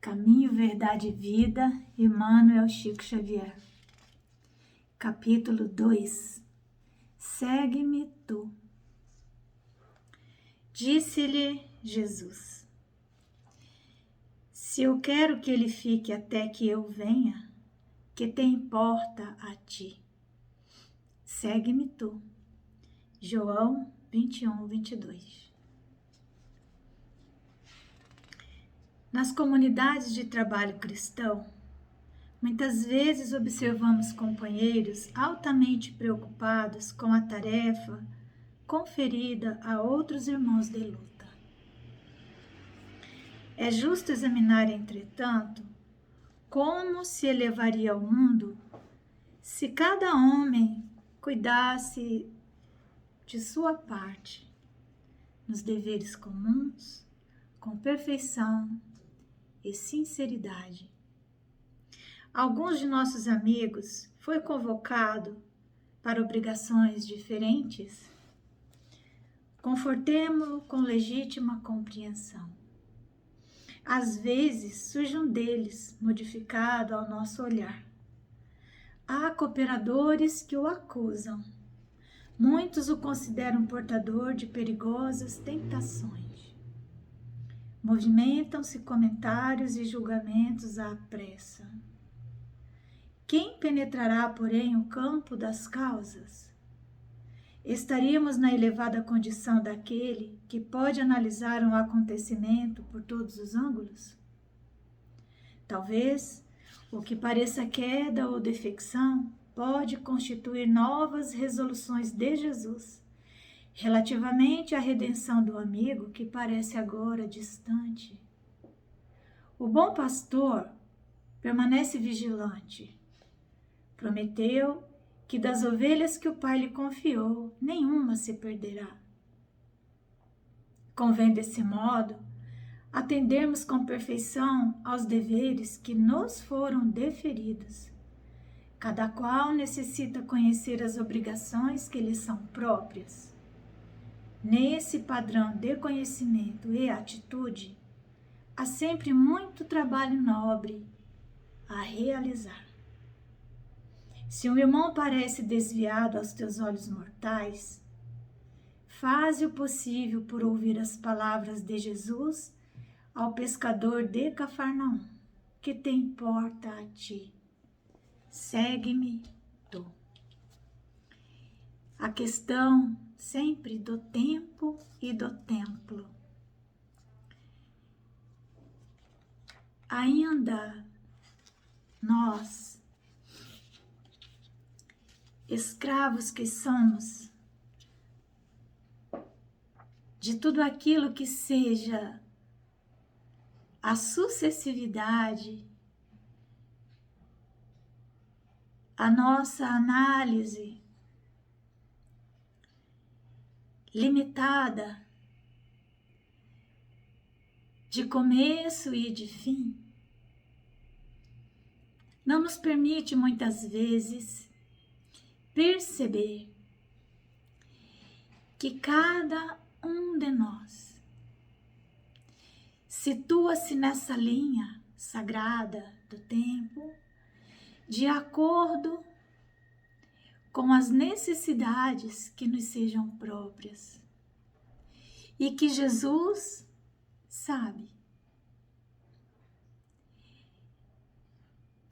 Caminho, Verdade e Vida, Emmanuel Chico Xavier. Capítulo 2. Segue-me tu. Disse-lhe Jesus: se eu quero que ele fique até que eu venha, que te importa a ti? Segue-me tu. João 21:22. Nas comunidades de trabalho cristão, muitas vezes observamos companheiros altamente preocupados com a tarefa conferida a outros irmãos de luta. É justo examinar, entretanto, como se elevaria o mundo se cada homem cuidasse de sua parte nos deveres comuns, com perfeição e sinceridade. Alguns de nossos amigos foi convocado para obrigações diferentes. Confortemo-lo com legítima compreensão. Às vezes surge um deles modificado ao nosso olhar. Há cooperadores que o acusam. Muitos o consideram portador de perigosas tentações. Movimentam-se comentários e julgamentos à pressa. Quem penetrará, porém, o campo das causas? Estaríamos na elevada condição daquele que pode analisar um acontecimento por todos os ângulos? Talvez o que pareça queda ou defecção pode constituir novas resoluções de Jesus relativamente à redenção do amigo que parece agora distante. O bom pastor permanece vigilante. Prometeu que das ovelhas que o Pai lhe confiou, nenhuma se perderá. Convém, desse modo, atendermos com perfeição aos deveres que nos foram deferidos. Cada qual necessita conhecer as obrigações que lhe são próprias. Nesse padrão de conhecimento e atitude, há sempre muito trabalho nobre a realizar. Se um irmão parece desviado aos teus olhos mortais, faze o possível por ouvir as palavras de Jesus ao pescador de Cafarnaum: que te importa a ti? Segue-me tu. A questão sempre do tempo e do templo. Ainda nós, escravos que somos de tudo aquilo que seja a sucessividade, a nossa análise limitada de começo e de fim, não nos permite muitas vezes perceber que cada um de nós situa-se nessa linha sagrada do tempo de acordo com as necessidades que nos sejam próprias e que Jesus sabe.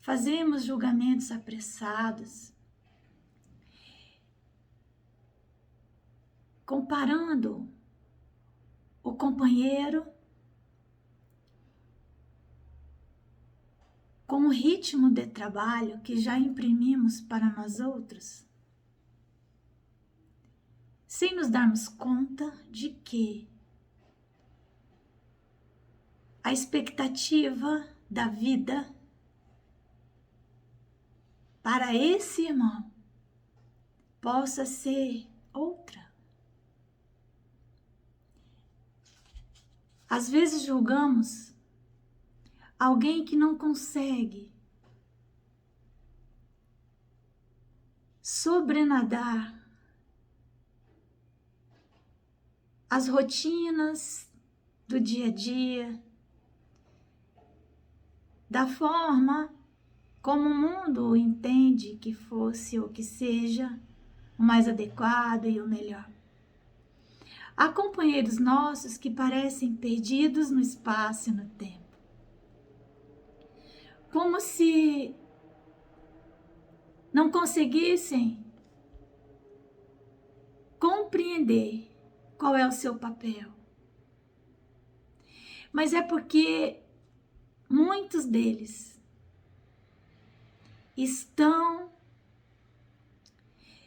Fazemos julgamentos apressados, comparando o companheiro com o ritmo de trabalho que já imprimimos para nós outros, sem nos darmos conta de que a expectativa da vida para esse irmão possa ser outra. Às vezes julgamos alguém que não consegue sobrenadar as rotinas do dia a dia, da forma como o mundo entende que fosse ou que seja o mais adequado e o melhor. Há companheiros nossos que parecem perdidos no espaço e no tempo, como se não conseguissem compreender qual é o seu papel. Mas é porque muitos deles estão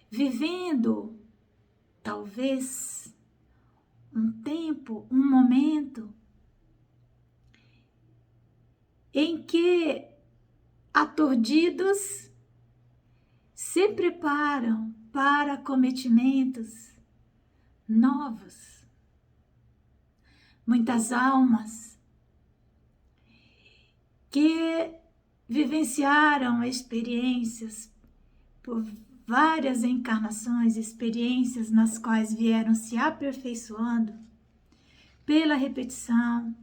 vivendo, talvez, um tempo, um momento em que, aturdidos, se preparam para cometimentos novos. Muitas almas que vivenciaram experiências por várias encarnações, experiências nas quais vieram se aperfeiçoando pela repetição,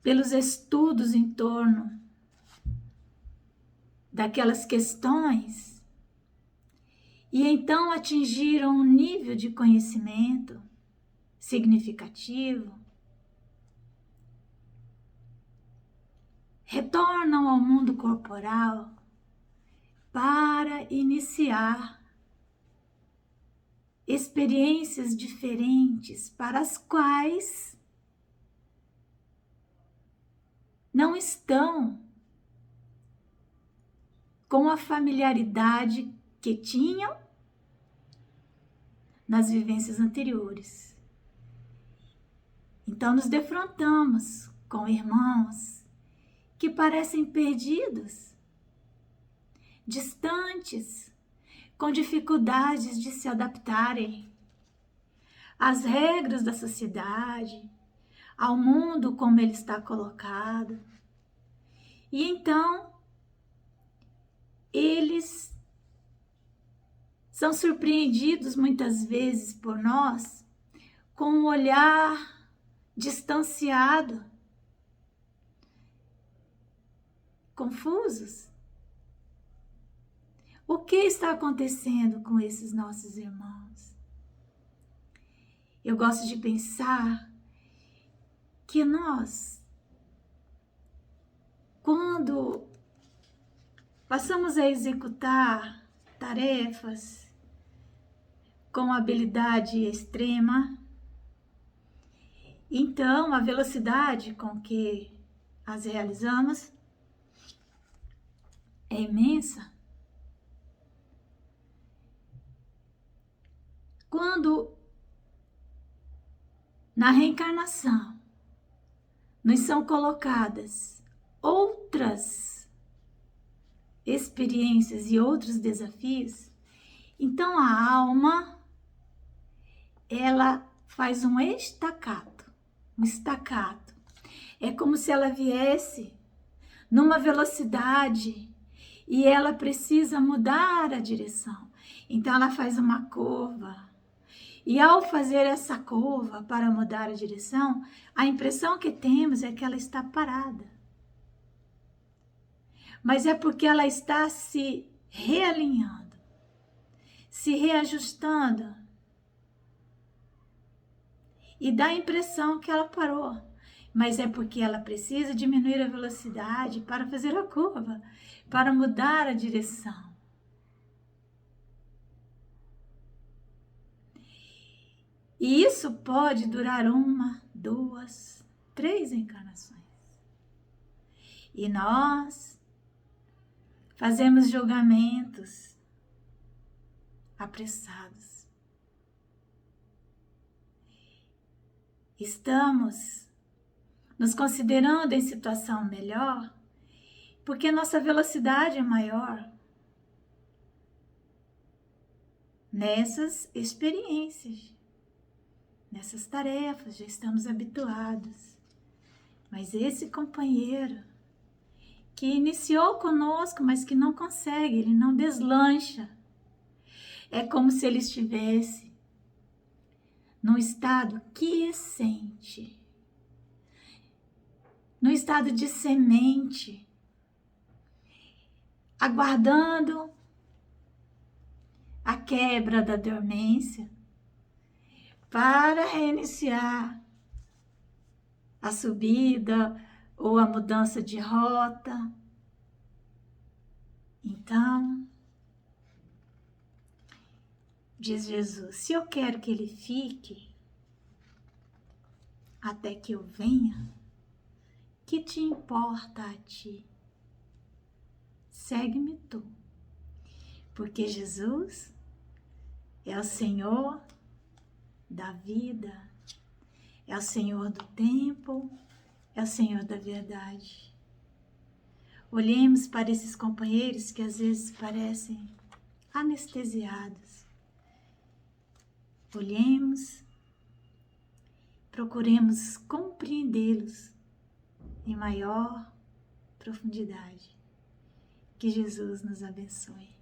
pelos estudos em torno daquelas questões, e então atingiram um nível de conhecimento significativo, retornam ao mundo corporal para iniciar experiências diferentes para as quais não estão com a familiaridade que tinham nas vivências anteriores. Então nos defrontamos com irmãos que parecem perdidos, distantes, com dificuldades de se adaptarem às regras da sociedade, ao mundo como ele está colocado. E então, eles são surpreendidos muitas vezes por nós com um olhar distanciado, confusos. O que está acontecendo com esses nossos irmãos? Eu gosto de pensar que nós, quando passamos a executar tarefas com habilidade extrema, então a velocidade com que as realizamos é imensa. Quando na reencarnação nos são colocadas outras experiências e outros desafios, então a alma, ela faz um estacato. É como se ela viesse numa velocidade e ela precisa mudar a direção. Então ela faz uma curva. E ao fazer essa curva para mudar a direção, a impressão que temos é que ela está parada. Mas é porque ela está se realinhando, se reajustando. E dá a impressão que ela parou. Mas é porque ela precisa diminuir a velocidade para fazer a curva, para mudar a direção. E isso pode durar 1, 2, 3 encarnações. E nós fazemos julgamentos apressados. Estamos nos considerando em situação melhor porque nossa velocidade é maior nessas experiências. Nessas tarefas, já estamos habituados. Mas esse companheiro que iniciou conosco, mas que não consegue, ele não deslancha. É como se ele estivesse num estado quiescente, no estado de semente, aguardando a quebra da dormência para reiniciar a subida ou a mudança de rota. Então, diz Jesus, se eu quero que ele fique até que eu venha, que te importa a ti? Segue-me tu, porque Jesus é o Senhor da vida, é o Senhor do tempo, é o Senhor da verdade. Olhemos para esses companheiros que às vezes parecem anestesiados. Olhemos, procuremos compreendê-los em maior profundidade. Que Jesus nos abençoe.